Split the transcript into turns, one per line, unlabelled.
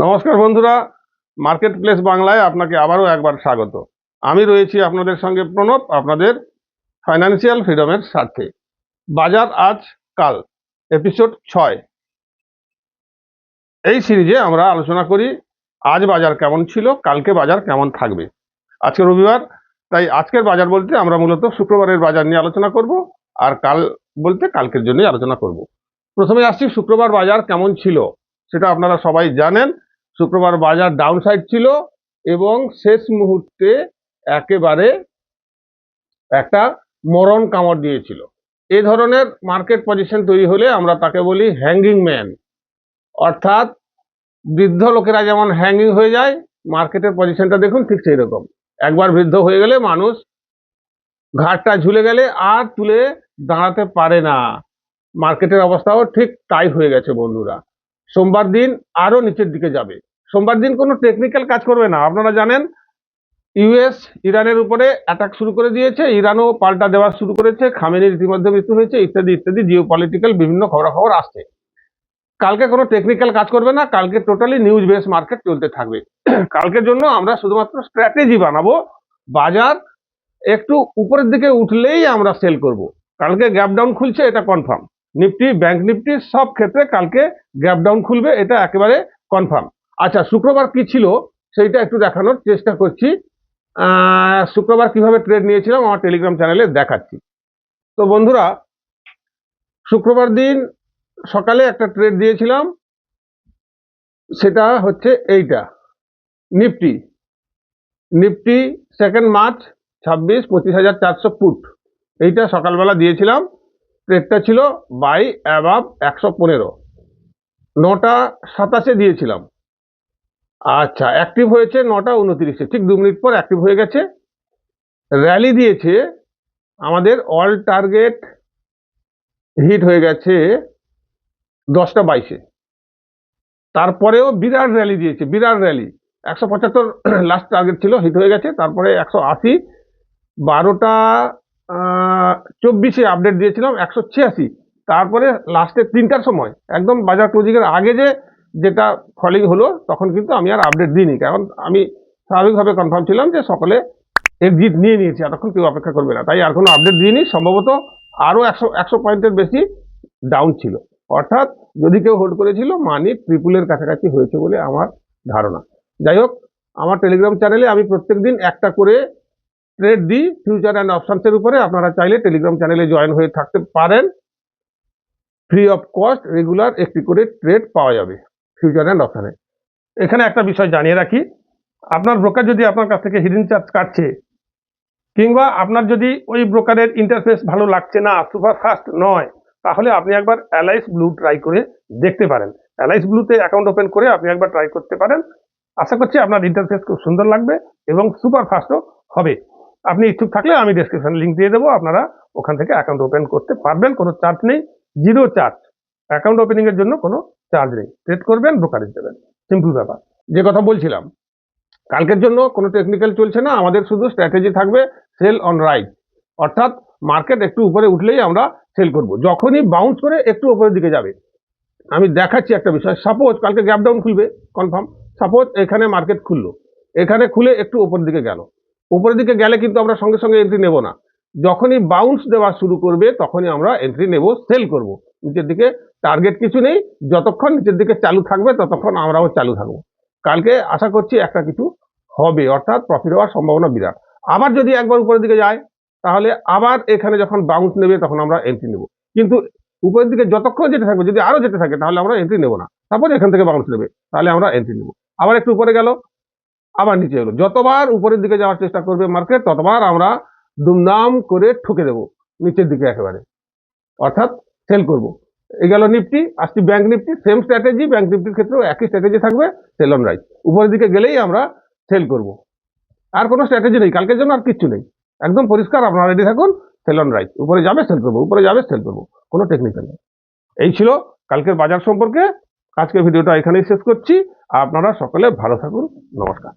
নমস্কার বন্ধুরা, market place বাংলায় আপনাকে আবারও একবার স্বাগত। আমি রয়েছি আপনাদের সঙ্গে প্রণব, আপনাদের ফাইন্যান্সিয়াল ফ্রিডমের স্বার্থে। বাজার আজ কাল এপিসোড 6। এই সিরিজে আমরা আলোচনা করি আজ বাজার কেমন ছিল, কালকে বাজার কেমন থাকবে। আজকে রবিবার, তাই আজকের বাজার বলতে আমরা মূলত শুক্রবারের বাজার নিয়ে আলোচনা করব, আর কাল বলতে কালকের জন্যই আলোচনা করব। প্রথমে আসছি শুক্রবার বাজার কেমন ছিল। সেটা আপনারা সবাই জানেন, শুক্রবার বাজার ডাউন সাইড ছিল এবং শেষ মুহূর্তে একেবারে একটা মরণ কামড় দিয়েছিল। এই ধরনের মার্কেট পজিশন তৈরি হলে আমরা তাকে বলি হ্যাঙ্গিং ম্যান, অর্থাৎ বৃদ্ধ লোকেরা যেমন হ্যাঙ্গিং হয়ে যায়, মার্কেটের পজিশনটা দেখুন ঠিক সেই রকম। একবার বৃদ্ধ হয়ে গেলে মানুষ ঘাটটা ঝুলে গেলে আর তুলে দাঁড়াতে পারে না। মার্কেটের অবস্থাও ঠিক তাই হয়ে গেছে বন্ধুরা। সোমবার দিন আরো নিচের দিকে যাবে। সোমবার দিন কোনো টেকনিক্যাল কাজ করবে না। আপনারা জানেন ইউএস ইরানের উপরে অ্যাটাক শুরু করে দিয়েছে, ইরানও পাল্টা দেওয়া শুরু করেছে, খামেনির ইতিমধ্যে মৃত্যু হয়েছে, ইত্যাদি ইত্যাদি জিওপলিটিক্যাল বিভিন্ন খবরাখবর আসছে। কালকে কোনো টেকনিক্যাল কাজ করবে না, কালকে টোটালি নিউজ বেস মার্কেট চলতে থাকবে। কালকের জন্য আমরা শুধুমাত্র স্ট্র্যাটেজি বানাবো। বাজার একটু উপরের দিকে উঠলেই আমরা সেল করব। কালকে গ্যাপ ডাউন খুলছে, এটা কনফার্ম। নিফটি, ব্যাংক নিফটি সব ক্ষেত্রে কালকে গ্যাপ ডাউন খুলবে, এটা একেবারে কনফার্ম। আচ্ছা, শুক্রবার কি ছিল সেইটা একটু দেখানোর চেষ্টা করছি। শুক্রবার কিভাবে ট্রেড নিয়েছিলাম আমার টেলিগ্রাম চ্যানেলে দেখাচ্ছি। তো বন্ধুরা, শুক্রবার দিন সকালে একটা ট্রেড দিয়েছিলাম, সেটা হচ্ছে এইটা। নিফটি 2 মার্চ 26 25,400 ফুট, এইটা সকালবেলা দিয়েছিলাম। ট্রেডটা ছিল বাই অ্যাবাভ 115, 9:27 দিয়েছিলাম। আচ্ছা, অ্যাক্টিভ হয়েছে 9:29, ঠিক 2 মিনিট পর অ্যাক্টিভ হয়ে গেছে। র্যালি দিয়েছে, আমাদের অল টার্গেট হিট হয়ে গেছে 10:22। তারপরেও বিরাট র্যালি দিয়েছে, বিরাট র্যালি। 175 লাস্ট টার্গেট ছিল, হিট হয়ে গেছে। তারপরে 180, 12:24 আপডেট দিয়েছিলাম 186। তারপরে লাস্টে 3টার সময় একদম বাজার ক্লোজিংয়ের আগে যেটা ফলিং হলো, তখন কিন্তু আমি আর আপডেট দিইনি, কারণ আমি স্বাভাবিকভাবে কনফার্ম ছিলাম যে সকলে এক্সিট নিয়ে নিয়েছে, এতক্ষণ কেউ অপেক্ষা করবে না, তাই আর কোনো আপডেট দিইনি। সম্ভবত আরও 100 পয়েন্টের বেশি ডাউন ছিল, অর্থাৎ যদি কেউ হোল্ড করেছিল মানি ট্রিপলের কাছাকাছি হয়েছে বলে আমার ধারণা। যাই হোক, আমার টেলিগ্রাম চ্যানেলে আমি প্রত্যেকদিন একটা করে ট্রেড দিই ফিউচার অ্যান্ড অপশনসের উপরে। আপনারা চাইলে টেলিগ্রাম চ্যানেলে জয়েন হয়ে থাকতে পারেন। ফ্রি অফ কস্ট রেগুলার একটি করে ট্রেড পাওয়া যাবে ফিউচার অ্যান্ড অপশনে। এখানে একটা বিষয় জানিয়ে রাখি, আপনার ব্রোকার যদি আপনার কাছ থেকে হিডেন চার্জ কাটছে, কিংবা আপনার যদি ওই ব্রোকারের ইন্টারফেস ভালো লাগছে না, সুপার ফাস্ট নয়, তাহলে আপনি একবার অ্যালাইস ব্লু ট্রাই করে দেখতে পারেন। অ্যালাইস ব্লুতে অ্যাকাউন্ট ওপেন করে আপনি একবার ট্রাই করতে পারেন। আশা করছি আপনার ইন্টারফেস খুব সুন্দর লাগবে এবং সুপার ফাস্টও হবে। আপনি ইচ্ছুক থাকলে আমি ডেসক্রিপশন লিঙ্ক দিয়ে দেবো, আপনারা ওখান থেকে অ্যাকাউন্ট ওপেন করতে পারবেন। কোনো চার্জ নেই, জিরো চার্জ। অ্যাকাউন্ট ওপেনিং এর জন্য কোনো চার্জ নেই। ট্রেড করবেন, ব্রোকারেজ দেবেন, সিম্পল ব্যাপার। যে কথা বলছিলাম, কালকের জন্য কোনো টেকনিক্যাল চলছে না, আমাদের শুধু স্ট্র্যাটেজি থাকবে সেল অন রাইট, অর্থাৎ মার্কেট একটু উপরে উঠলেই আমরা সেল করব। যখনই বাউন্স করে একটু উপরের দিকে যাবে, আমি দেখাচ্ছি একটা বিষয়। সাপোজ কালকে গ্যাপ ডাউন খুলবে, কনফার্ম। সাপোজ এখানে মার্কেট খুললো, এখানে খুলে একটু উপরের দিকে গেল, উপরের দিকে গেলে কিন্তু আমরা সঙ্গে সঙ্গে এন্ট্রি নেব না। যখনই বাউন্স দেওয়া শুরু করবে তখনই আমরা এন্ট্রি নেব, সেল করব। নিচের দিকে টার্গেট কিছু নেই, যতক্ষণ নিচের দিকে চালু থাকবে ততক্ষণ আমরাও চালু থাকবো। কালকে আশা করছি একটা কিছু হবে, অর্থাৎ প্রফিট হওয়ার সম্ভাবনা বিরাট। আবার যদি একবার উপরের দিকে যায়, তাহলে আবার এখানে যখন বাউন্স নেবে তখন আমরা এন্ট্রি নেব। কিন্তু উপরের দিকে যতক্ষণ যেতে থাকবে, যদি আরো যেতে থাকে তাহলে আমরা এন্ট্রি নেব না। তারপর এখান থেকে বাউন্স নেবে, তাহলে আমরা এন্ট্রি নেব। আবার একটু উপরে গেল, আবার নিচে এলো। যতবার উপরের দিকে যাওয়ার চেষ্টা করবে মার্কেট, ততবার আমরা দুমদাম করে ঠুকে দেবো নিচের দিকে একেবারে, অর্থাৎ সেল করব। এই গেল নিফটি। আসছি bank Nifty, same strategy. Bank নিফটির ক্ষেত্রেও একই স্ট্র্যাটেজি থাকবে, সেল অন রাইট। উপরের দিকে গেলেই আমরা সেল করব, আর কোনো স্ট্র্যাটেজি নেই কালকের জন্য, আর কিচ্ছু নেই, একদম পরিষ্কার। আপনারা রেডি থাকুন, সেল অন রাইট। উপরে যাবে সেল করবো, উপরে যাবে সেল করবো, কোনো টেকনিক্যাল নেই। এই ছিল কালকের বাজার সম্পর্কে। আজকের ভিডিওটা এখানেই শেষ করছি। আপনারা সকলে ভালো থাকুন, নমস্কার।